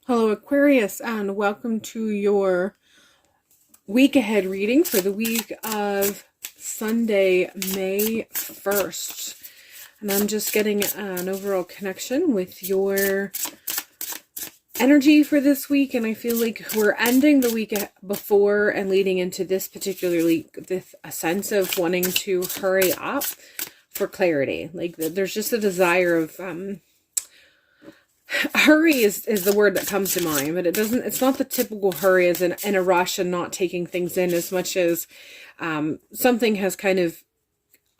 Hello Aquarius, and welcome to your week ahead reading for the week of Sunday, May 1st. And I'm just getting an overall connection with your energy for this week, and I feel like we're ending the week before and leading into this particular week with a sense of wanting to hurry up for clarity. Like there's just a desire of hurry is the word that comes to mind, but it's not the typical hurry as in a rush and not taking things in, as much as something has kind of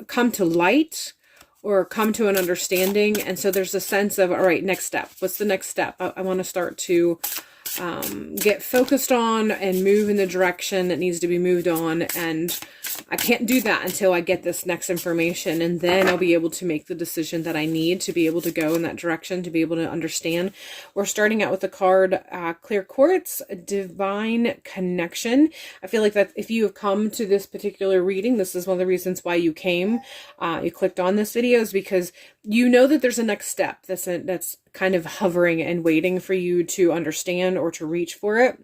come to light or come to an understanding. And so there's a sense of, all right, next step. What's the next step? I want to start to get focused on and move in the direction that needs to be moved on. And I can't do that until I get this next information, and then I'll be able to make the decision that I need to be able to go in that direction, to be able to understand. We're starting out with the card Clear Quartz, Divine Connection. I feel like that if you have come to this particular reading, this is one of the reasons why you came, you clicked on this video, is because you know that there's a next step that's kind of hovering and waiting for you to understand or to reach for it.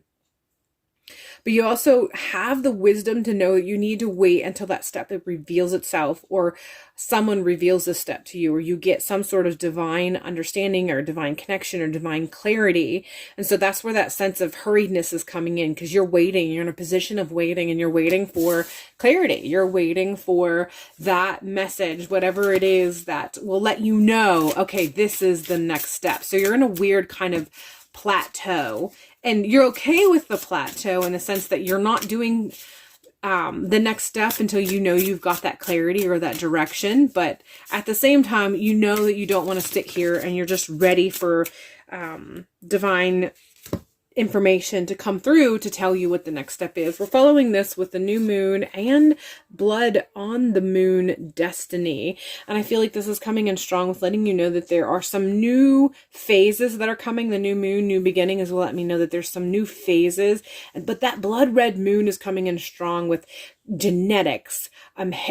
But you also have the wisdom to know that you need to wait until that step reveals itself, or someone reveals this step to you, or you get some sort of divine understanding or divine connection or divine clarity. And so that's where that sense of hurriedness is coming in, because you're waiting, you're in a position of waiting, and you're waiting for clarity. You're waiting for that message, whatever it is that will let you know, okay, this is the next step. So you're in a weird kind of plateau. And you're okay with the plateau in the sense that you're not doing the next step until you know you've got that clarity or that direction. But at the same time, you know that you don't want to sit here, and you're just ready for divine information to come through to tell you what the next step is. We're following this with the new moon and blood on the moon destiny. And I feel like this is coming in strong with letting you know that there are some new phases that are coming. The new moon, new beginnings will let me know that there's some new phases. But that blood red moon is coming in strong with genetics,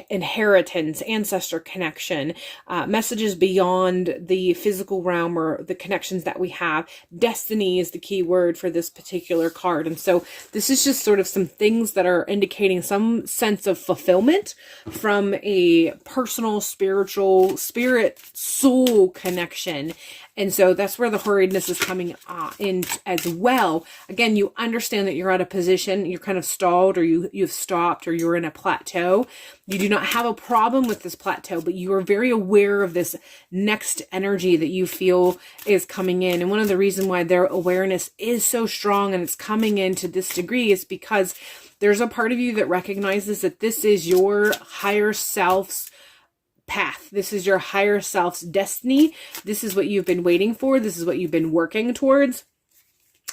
inheritance, ancestor connection, messages beyond the physical realm or the connections that we have. Destiny is the key word for this particular card. And so this is just sort of some things that are indicating some sense of fulfillment from a personal, spiritual, spirit, soul connection. And so that's where the hurriedness is coming in as well. Again, you understand that you're at a position, you're kind of stalled, or you've stopped, or you're in a plateau. You do not have a problem with this plateau, but you are very aware of this next energy that you feel is coming in. And one of the reasons why their awareness is so strong and it's coming in to this degree is because there's a part of you that recognizes that this is your higher self's path. This is your higher self's destiny. This is what you've been waiting for. This is what you've been working towards.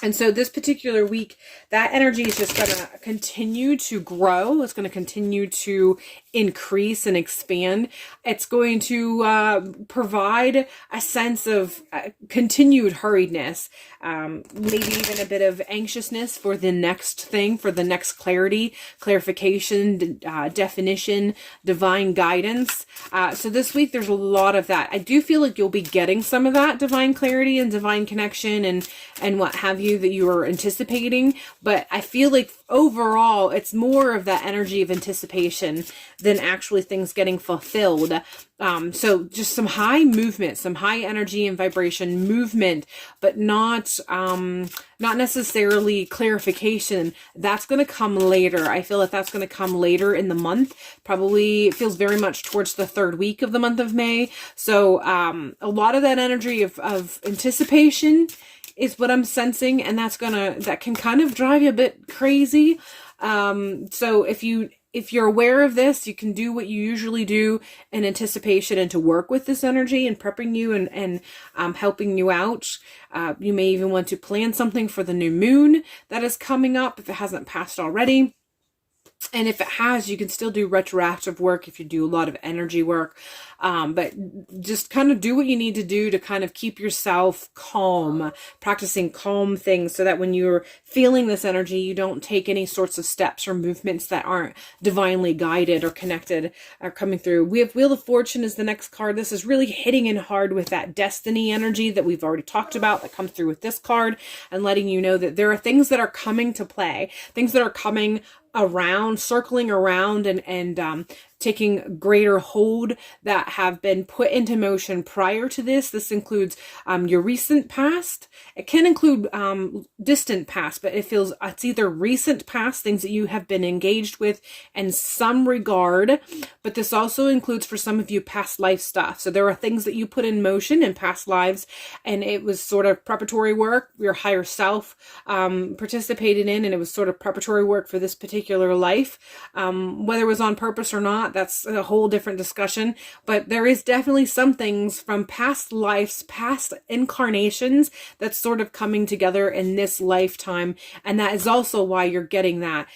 And so this particular week, that energy is just going to continue to grow. It's going to continue to increase and expand. It's going to provide a sense of continued hurriedness, maybe even a bit of anxiousness for the next thing, for the next clarity, clarification, definition, divine guidance. So this week, there's a lot of that. I do feel like you'll be getting some of that divine clarity and divine connection and what have you that you are anticipating. But I feel like overall, it's more of that energy of anticipation than actually things getting fulfilled. So just some high movement, some high energy and vibration movement, but not necessarily clarification. That's going to come later. I feel like that's going to come later in the month. Probably it feels very much towards the third week of the month of May. So a lot of that energy of anticipation is what I'm sensing, and that can kind of drive you a bit crazy. So if you're aware of this, you can do what you usually do in anticipation and to work with this energy and prepping you and helping you out. You may even want to plan something for the new moon that is coming up if it hasn't passed already. And if it has, you can still do retroactive work if you do a lot of energy work. But just kind of do what you need to do to kind of keep yourself calm, practicing calm things so that when you're feeling this energy, you don't take any sorts of steps or movements that aren't divinely guided or connected or coming through. We have Wheel of Fortune as the next card. This is really hitting in hard with that destiny energy that we've already talked about that comes through with this card, and letting you know that there are things that are coming to play, things that are coming around, circling around, and taking greater hold that have been put into motion prior to this. This includes your recent past. It can include distant past, but it's either recent past, things that you have been engaged with in some regard, but this also includes for some of you past life stuff. So there are things that you put in motion in past lives, and it was sort of preparatory work your higher self participated in, and it was sort of preparatory work for this particular life. Whether it was on purpose or not, that's a whole different discussion, but there is definitely some things from past lives, past incarnations, that's sort of coming together in this lifetime, and that is also why you're getting that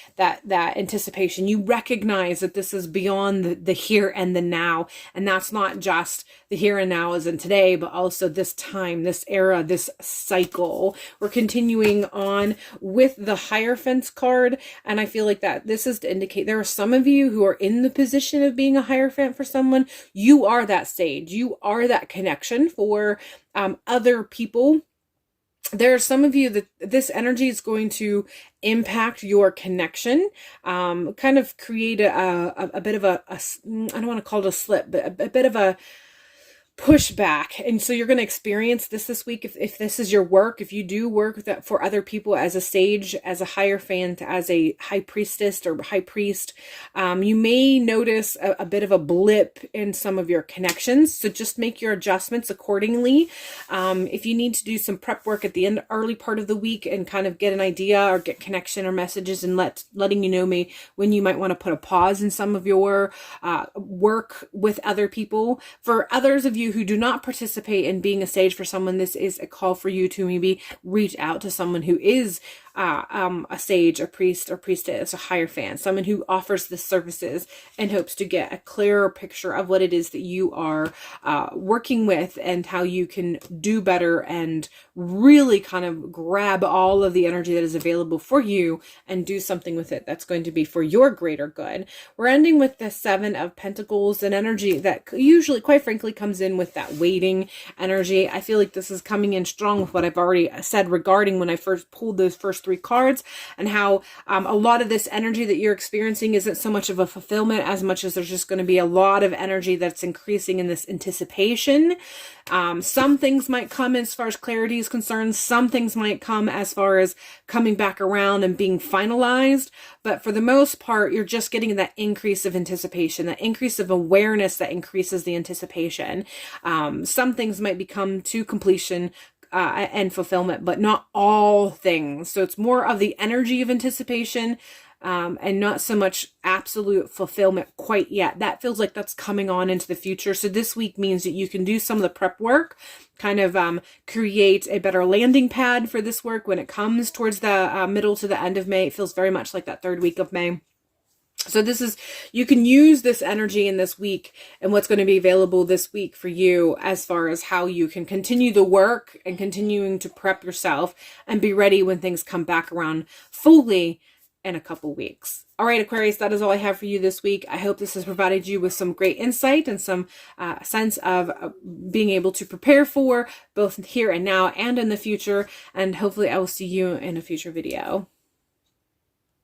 anticipation. You recognize that this is beyond the here and the now, and that's not just the here and now as in today, but also this time, this era, this cycle. We're continuing on with the Hierophant card, and I feel like that this is to indicate there are some of you who are in the position of being a Hierophant for someone. You are that sage. You are that connection for other people. There are some of you that this energy is going to impact your connection, kind of create a bit of a I don't want to call it a slip, but a bit of a pushback. And so you're going to experience this week. If this is your work, if you do work that for other people as a sage, as a Hierophant, as a high priestess or high priest, you may notice a bit of a blip in some of your connections. So just make your adjustments accordingly. If you need to do some prep work at the early part of the week and kind of get an idea or get connection or messages, and letting you know when you might want to put a pause in some of your work with other people. For others of you who do not participate in being a sage for someone, this is a call for you to maybe reach out to someone who is a sage, a priest or priestess, a Hierophant, someone who offers the services and hopes to get a clearer picture of what it is that you are working with and how you can do better and really kind of grab all of the energy that is available for you and do something with it that's going to be for your greater good. We're ending with the Seven of Pentacles, an energy that usually, quite frankly, comes in with that waiting energy. I feel like this is coming in strong with what I've already said regarding when I first pulled those first three cards, and how a lot of this energy that you're experiencing isn't so much of a fulfillment as much as there's just going to be a lot of energy that's increasing in this anticipation. Some things might come as far as clarity is concerned. Some things might come as far as coming back around and being finalized. But for the most part, you're just getting that increase of anticipation, that increase of awareness that increases the anticipation. Some things might become to completion and fulfillment, but not all things. So it's more of the energy of anticipation, and not so much absolute fulfillment quite yet. That feels like that's coming on into the future. So this week means that you can do some of the prep work, kind of create a better landing pad for this work when it comes towards the middle to the end of May. It feels very much like that third week of May. So you can use this energy in this week and what's going to be available this week for you as far as how you can continue the work and continuing to prep yourself and be ready when things come back around fully in a couple weeks. All right, Aquarius, that is all I have for you this week. I hope this has provided you with some great insight and some sense of being able to prepare for both here and now and in the future. And hopefully I will see you in a future video.